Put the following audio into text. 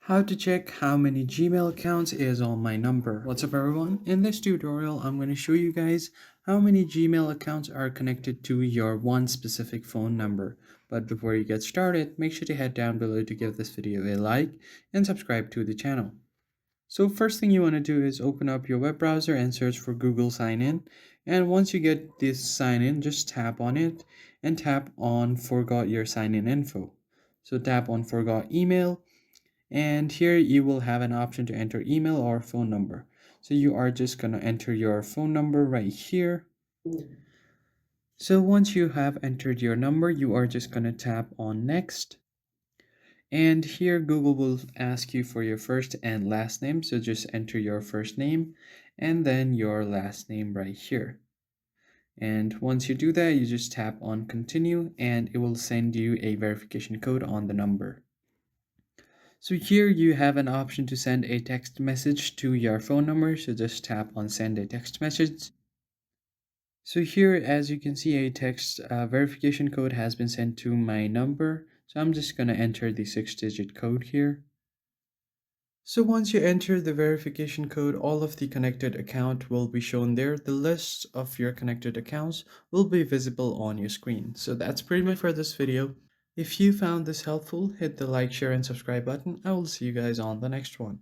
How to check how many Gmail accounts is on my number. What's up everyone? In this tutorial, I'm going to show you guys how many Gmail accounts are connected to your one specific phone number. But before you get started, make sure to head down below to give this video a like and subscribe to the channel. So first thing you want to do is open up your web browser and search for Google Sign In. And once you get this sign in, just tap on it and tap on Forgot Your Sign In Info. So tap on Forgot Email. And here you will have an option to enter email or phone number. So you are just going to enter your phone number right here. So once you have entered your number, you are just going to tap on next. And here Google will ask you for your first and last name. So just enter your first name and then your last name right here. And once you do that, you just tap on continue and it will send you a verification code on the number. So here you have an option to send a text message to your phone number. So just tap on send a text message. So here, as you can see, a text verification code has been sent to my number. So I'm just going to enter the 6-digit code here. So once you enter the verification code, all of the connected account will be shown there. The list of your connected accounts will be visible on your screen. So that's pretty much for this video. If you found this helpful, hit the like, share, and subscribe button. I will see you guys on the next one.